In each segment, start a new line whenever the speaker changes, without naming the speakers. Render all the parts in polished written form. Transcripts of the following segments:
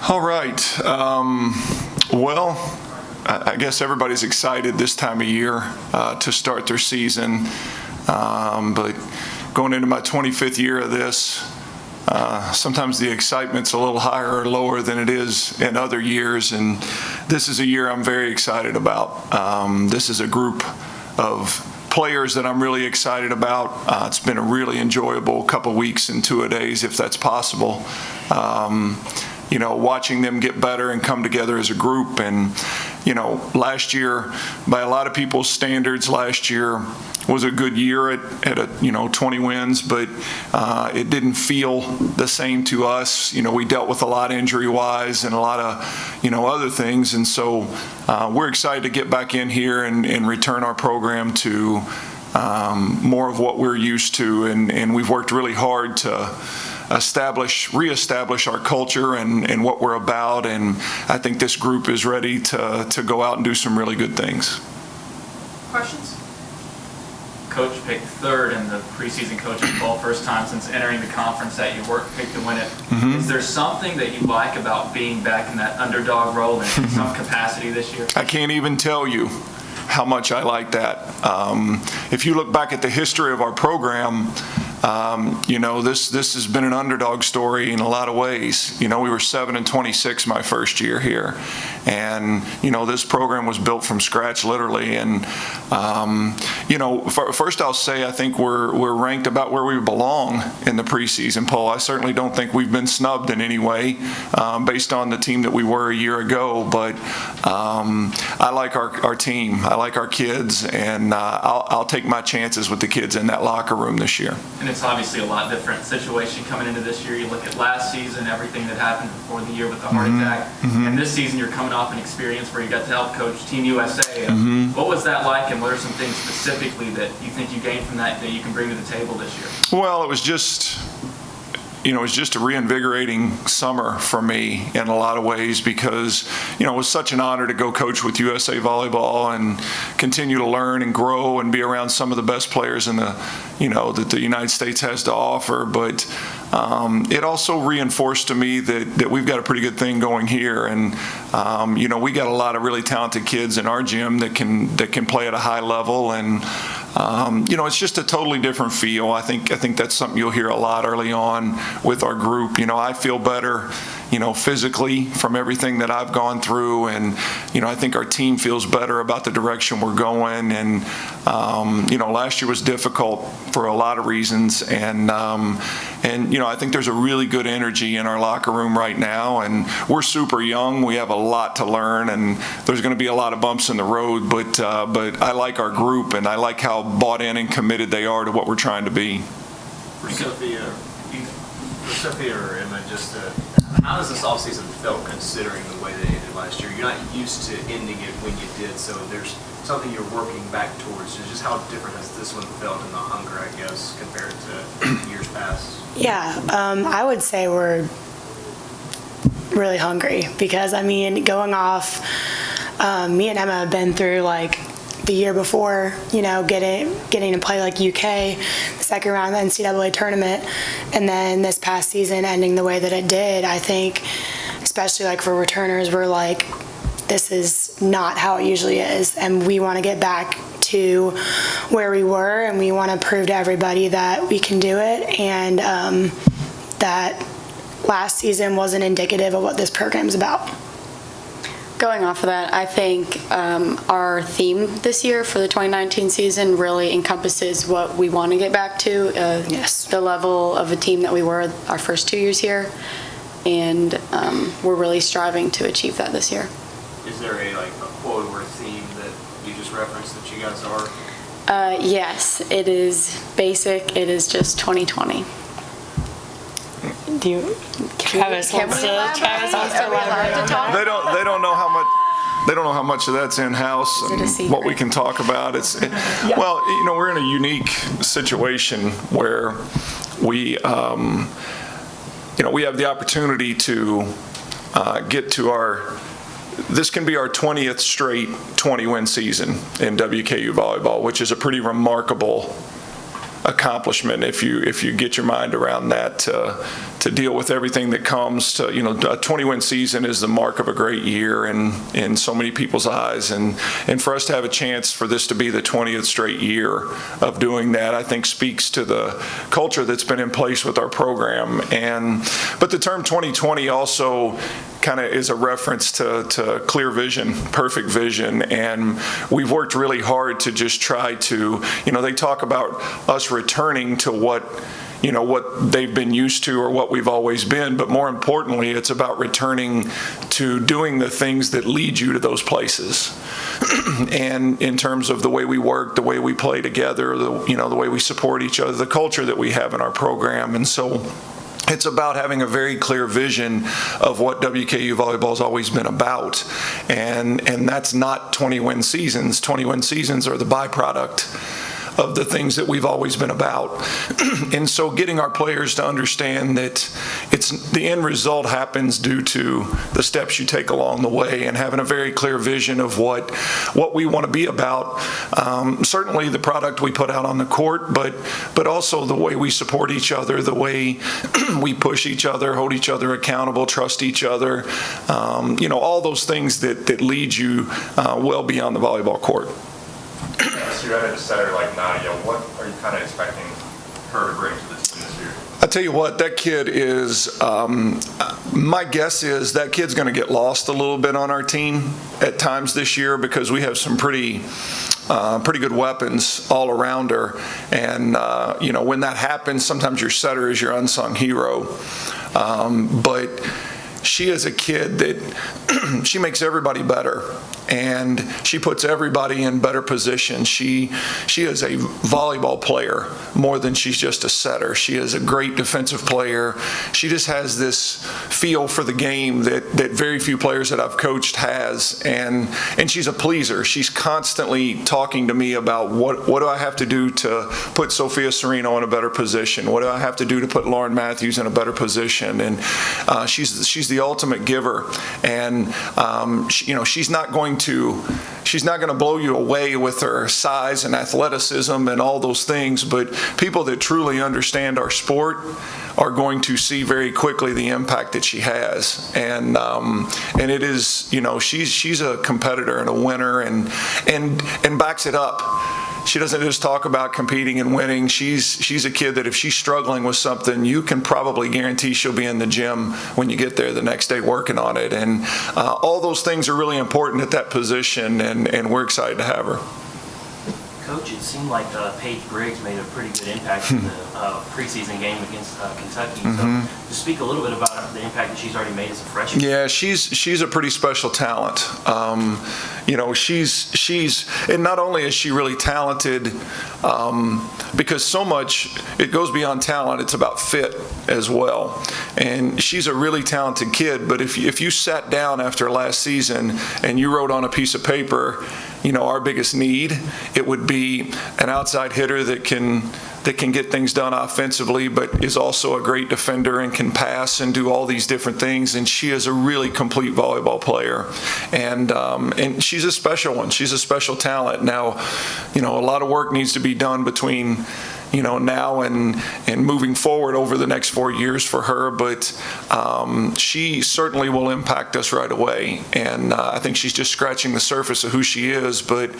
All right. Well, I guess everybody's excited this time of year to start their season. But going into my 25th year of this, sometimes the excitement's a little higher or lower than it is in other years. And this is a year I'm very excited about. This is a group of players that I'm really excited about. It's been a really enjoyable couple weeks and two-a-days, if that's possible. Watching them get better and come together as a group. And, last year, by a lot of people's standards, last year was a good year at 20 wins, but it didn't feel the same to us. We dealt with a lot injury-wise and a lot of, other things. And so we're excited to get back in here and return our program to more of what we're used to. And we've worked really hard to reestablish our culture and what we're about, and I think this group is ready to go out and do some really good things.
Questions? Coach picked third in the preseason coaching poll, first time since entering the conference that you weren't picked to win it. Mm-hmm. Is there something that you like about being back in that underdog role in some capacity this year?
I can't even tell you how much I like that. If you look back at the history of our program, this has been an underdog story in a lot of ways. We were 7-26 my first year here, and this program was built from scratch, literally. And first I'll say I think we're ranked about where we belong in the preseason poll. I certainly don't think we've been snubbed in any way based on the team that we were a year ago. But I like our team. I like our kids, and I'll take my chances with the kids in that locker room this year.
And it's obviously a lot different situation coming into this year. You look at last season, everything that happened before the year with the heart attack, and this season you're coming off an experience where you got to help coach Team USA. What was that like, and what are some things specifically that you think you gained from that you can bring to the table this year?
Well, it was just a reinvigorating summer for me in a lot of ways because, it was such an honor to go coach with USA Volleyball and continue to learn and grow and be around some of the best players in that the United States has to offer. But it also reinforced to me that we've got a pretty good thing going here. And, we got a lot of really talented kids in our gym that can play at a high level. And, it's just a totally different feel. I think that's something you'll hear a lot early on with our group. I feel better, physically from everything that I've gone through. And, I think our team feels better about the direction we're going. And, last year was difficult for a lot of reasons. And I think there's a really good energy in our locker room right now. And we're super young. We have a lot to learn. And there's going to be a lot of bumps in the road. But I like our group, and I like how bought in and committed they are to what we're trying to be.
For Sophia or Emma, how does this offseason feel considering the way they ended last year? You're not used to ending it when you did, so there's something you're working back towards. So just how different has this one felt in the hunger, I guess, compared to years past?
Yeah, I would say we're really hungry because, going off, me and Emma have been through, the year before, getting to play UK, the second round of the NCAA tournament, and then this past season ending the way that it did. I think, especially for returners, we're this is not how it usually is, and we want to get back to where we were, and we want to prove to everybody that we can do it, and that last season wasn't indicative of what this program's about.
Going off of that, I think our theme this year for the 2019 season really encompasses what we want to get back to,
yes,
the level of a team that we were our first 2 years here, and we're really striving to achieve that this year.
Is there a quote or a theme that you just referenced that you guys are?
Yes, it is basic. It is just 2020.
Travis wants to elaborate.
They don't know how much. They don't know how much of that's in-house and what we can talk about. Well, we're in a unique situation where we have the opportunity to get to this can be our 20th straight 20-win season in WKU volleyball, which is a pretty remarkable accomplishment if you get your mind around that, to deal with everything that comes to, a 20-win season is the mark of a great year in so many people's eyes, and for us to have a chance for this to be the 20th straight year of doing that, I think speaks to the culture that's been in place with our program. But the term 2020 also kind of is a reference to clear vision, perfect vision, and we've worked really hard to just try to, they talk about us returning to what they've been used to or what we've always been, but more importantly, it's about returning to doing the things that lead you to those places. And in terms of the way we work, the way we play together, the way we support each other, the culture that we have in our program. And so it's about having a very clear vision of what WKU volleyball has always been about. And that's not 20-win seasons. 20-win seasons are the byproduct of the things that we've always been about. And so getting our players to understand that the end result happens due to the steps you take along the way, and having a very clear vision of what we want to be about. Certainly the product we put out on the court, but also the way we support each other, the way we push each other, hold each other accountable, trust each other, all those things that lead you well beyond the volleyball court.
So you're at a setter like Nadia. What are you kind of expecting her to bring to this team this year?
I tell you what, that kid is, my guess is that kid's going to get lost a little bit on our team at times this year, because we have some pretty good weapons all around her. And, when that happens, sometimes your setter is your unsung hero. But she is a kid that she makes everybody better, and she puts everybody in better position. She is a volleyball player more than she's just a setter. She is a great defensive player. She just has this feel for the game that very few players that I've coached has, and she's a pleaser. She's constantly talking to me about what do I have to do to put Sophia Cerino in a better position? What do I have to do to put Lauren Matthews in a better position? And she's the ultimate giver, and she's not going to blow you away with her size and athleticism and all those things, but people that truly understand our sport are going to see very quickly the impact that she has. And it is, she's a competitor and a winner, and backs it up. She doesn't just talk about competing and winning. She's a kid that if she's struggling with something, you can probably guarantee she'll be in the gym when you get there the next day working on it. And all those things are really important at that position, and we're excited to have her.
Coach, it seemed like Paige Briggs made a pretty good impact in the preseason game against Kentucky. So to speak a little bit about the impact that she's already made as a freshman.
Yeah, she's a pretty special talent. She's and not only is she really talented, because so much it goes beyond talent. It's about fit as well. And she's a really talented kid. But if you sat down after last season and you wrote on a piece of paper, our biggest need, it would be an outside hitter that can get things done offensively, but is also a great defender and can pass and do all these different things. And she is a really complete volleyball player, and she's a special one. She's a special talent. Now, a lot of work needs to be done between now and moving forward over the next 4 years for her, but she certainly will impact us right away. And I think she's just scratching the surface of who she is, but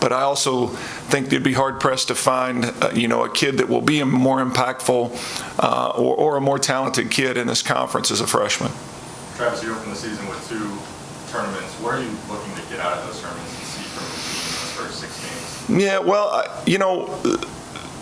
I also think they'd be hard pressed to find a kid that will be a more impactful or a more talented kid in this conference as a freshman.
Travis, you opened the season with 2 tournaments. What are you looking to get out of those tournaments and see from the first 6 games?
Yeah, well,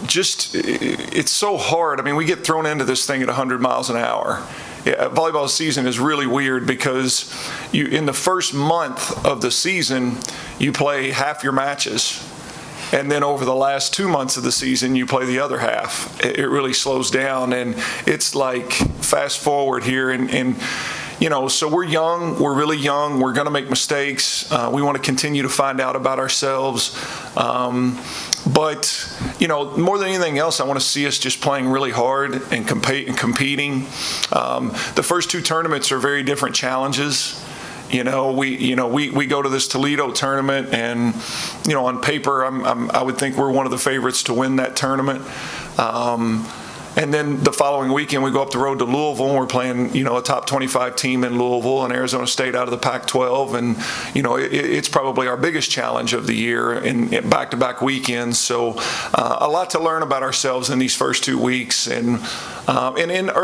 it's so hard. I mean, we get thrown into this thing at 100 miles an hour. Yeah, volleyball season is really weird because in the first month of the season, you play half your matches. And then over the last 2 months of the season, you play the other half. It really slows down, and it's like fast forward here. And so we're young, we're really young, we're going to make mistakes. We want to continue to find out about ourselves. But more than anything else, I want to see us just playing really hard and competing. The first 2 tournaments are very different challenges. We go to this Toledo tournament, and on paper, I would think we're one of the favorites to win that tournament. And then the following weekend, we go up the road to Louisville, and we're playing, a top 25 team in Louisville and Arizona State out of the Pac-12. And, it's probably our biggest challenge of the year in back-to-back weekends. So a lot to learn about ourselves in these first 2 weeks. And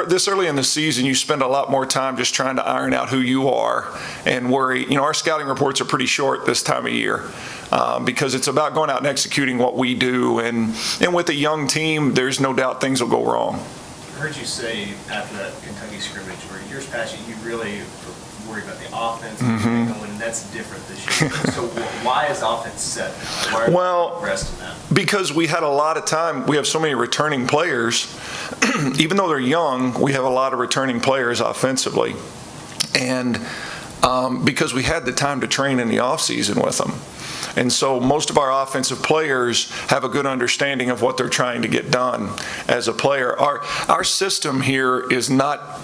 this early in the season, you spend a lot more time just trying to iron out who you are and worry. Our scouting reports are pretty short this time of year. Because it's about going out and executing what we do. And with a young team, there's no doubt things will go wrong.
I heard you say after that Kentucky scrimmage, where years past you really worried about the offense and that's different this year. So why is the offense set now? Why are you resting that?
Because we had a lot of time. We have so many returning players. Even though they're young, we have a lot of returning players offensively. And because we had the time to train in the offseason with them. And so most of our offensive players have a good understanding of what they're trying to get done as a player. Our system here is not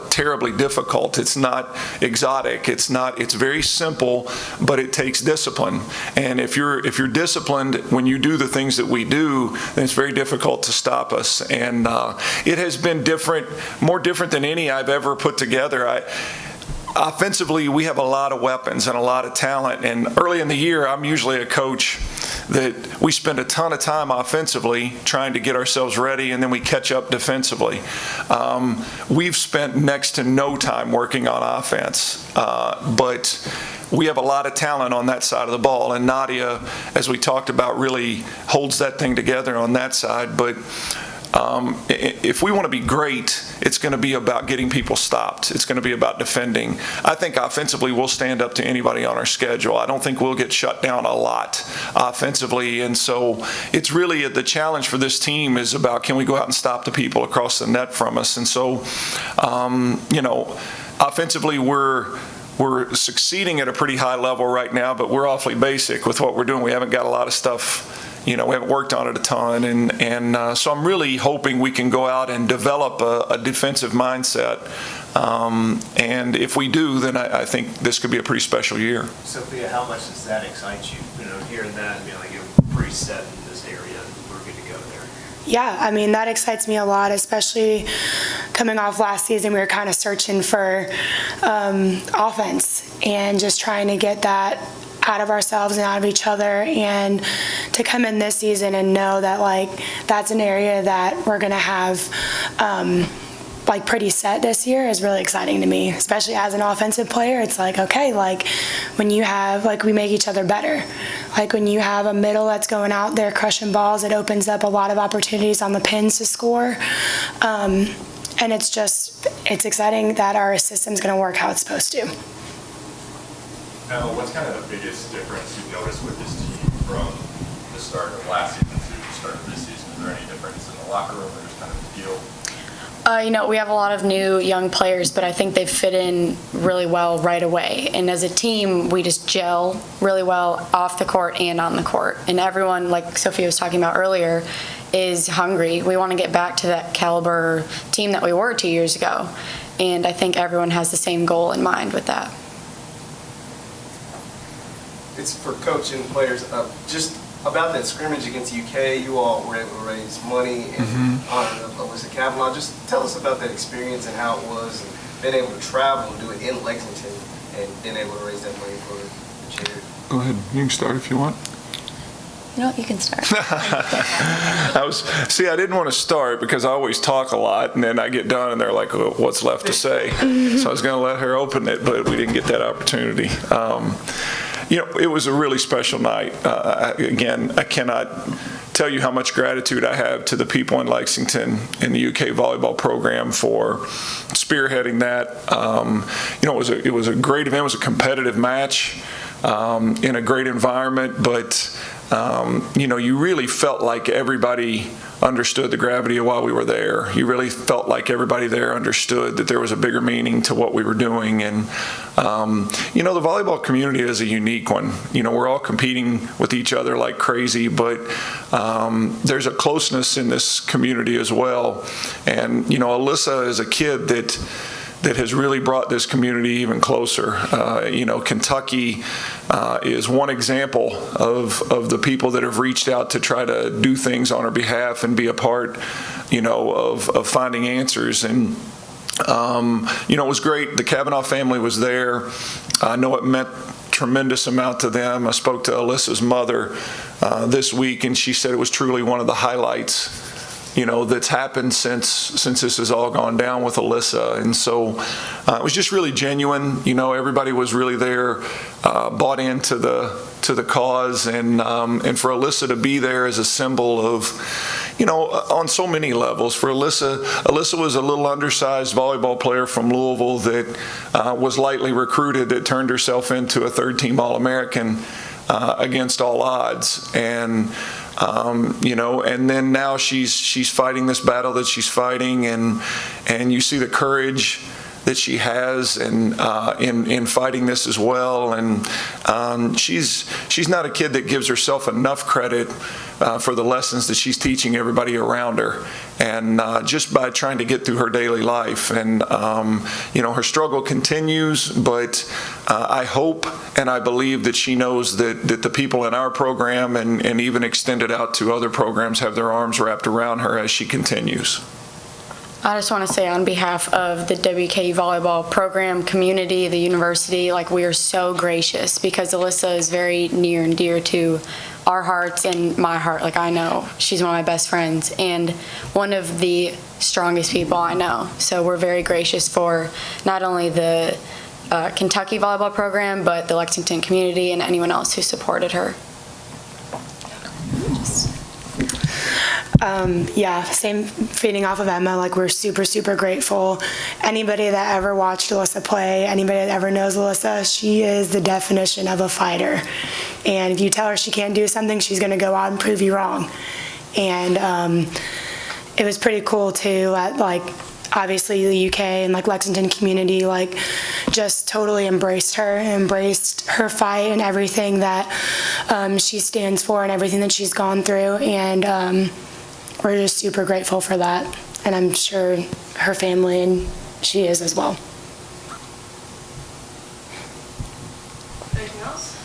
terribly difficult. It's not exotic. It's very simple, but it takes discipline. And if you're disciplined when you do the things that we do, then it's very difficult to stop us. And it has been more different than any I've ever put together. Offensively, we have a lot of weapons and a lot of talent. And early in the year, I'm usually a coach that we spend a ton of time offensively trying to get ourselves ready, and then we catch up defensively. We've spent next to no time working on offense, but we have a lot of talent on that side of the ball. And Nadia, as we talked about, really holds that thing together on that side. But if we want to be great, it's going to be about getting people stopped. It's going to be about defending. I think offensively we'll stand up to anybody on our schedule. I don't think we'll get shut down a lot offensively. And so it's really the challenge for this team is about, can we go out and stop the people across the net from us? And so, offensively we're succeeding at a pretty high level right now, but we're awfully basic with what we're doing. We haven't got a lot of stuff. We haven't worked on it a ton, and so I'm really hoping we can go out and develop a defensive mindset. And if we do, then I think this could be a pretty special year.
Sophia, how much does that excite you? Hearing that and being like, you're pretty set in this area, we're good to go there.
Yeah, that excites me a lot, especially coming off last season. We were kind of searching for offense and just trying to get that out of ourselves and out of each other, and to come in this season and know that that's an area that we're going to have pretty set this year is really exciting to me, especially as an offensive player. It's when you have we make each other better. When you have a middle that's going out there crushing balls, it opens up a lot of opportunities on the pins to score. And it's exciting that our system's going to work how it's supposed to.
What's kind of the biggest difference you've noticed with this team from the start of last season to the start of this season? Is there any difference in the locker room or just kind of the feel?
We have a lot of new young players, but I think they fit in really well right away. And as a team, we just gel really well off the court and on the court. And everyone, like Sophia was talking about earlier, is hungry. We want to get back to that caliber team that we were 2 years ago. And I think everyone has the same goal in mind with that.
It's for coaching players. Just about that scrimmage against UK, you all were able to raise money in honor of Alyssa Kavanaugh. Just tell us about that experience and how it was, and being able to travel and do it in Lexington and being able to raise that money for the charity.
Go ahead. You can start if you want.
You can start.
I didn't want to start because I always talk a lot, and then I get done and they're like, well, what's left to say? So I was going to let her open it, but we didn't get that opportunity. It was a really special night. Again, I cannot tell you how much gratitude I have to the people in Lexington in the UK volleyball program for spearheading that. It was a great event. It was a competitive match in a great environment, but you really felt like everybody understood the gravity of why we were there. You really felt like everybody there understood that there was a bigger meaning to what we were doing. And, the volleyball community is a unique one. We're all competing with each other like crazy, but there's a closeness in this community as well. And, Alyssa is a kid that that has really brought this community even closer. Kentucky is one example of the people that have reached out to try to do things on our behalf and be a part, of finding answers. And it was great. The Kavanaugh family was there. I know it meant tremendous amount to them. I spoke to Alyssa's mother this week, and she said it was truly one of the highlights that's happened since this has all gone down with Alyssa. And so it was just really genuine. Everybody was really there, bought into the cause, and for Alyssa to be there as a symbol of, on so many levels. For Alyssa was a little undersized volleyball player from Louisville that was lightly recruited, that turned herself into a third-team All-American against all odds. And and then now she's fighting this battle that she's fighting, and you see the courage that she has and in fighting this as well. And she's not a kid that gives herself enough credit for the lessons that she's teaching everybody around her, and just by trying to get through her daily life. And her struggle continues, but I hope and I believe that she knows that the people in our program and even extended out to other programs have their arms wrapped around her as she continues.
I just want to say on behalf of the WKU volleyball program, community, the university, we are so gracious, because Alyssa is very near and dear to our hearts and my heart. I know she's one of my best friends and one of the strongest people I know. So we're very gracious for not only the Kentucky volleyball program, but the Lexington community and anyone else who supported her.
Same feeding off of Emma. We're super, super grateful. Anybody that ever watched Alyssa play, anybody that ever knows Alyssa, she is the definition of a fighter. And if you tell her she can't do something, she's going to go out and prove you wrong. And it was pretty cool too. Obviously the UK and Lexington community just totally embraced her fight and everything that she stands for and everything that she's gone through. And we're just super grateful for that, and I'm sure her family and she is as well.
Anything else?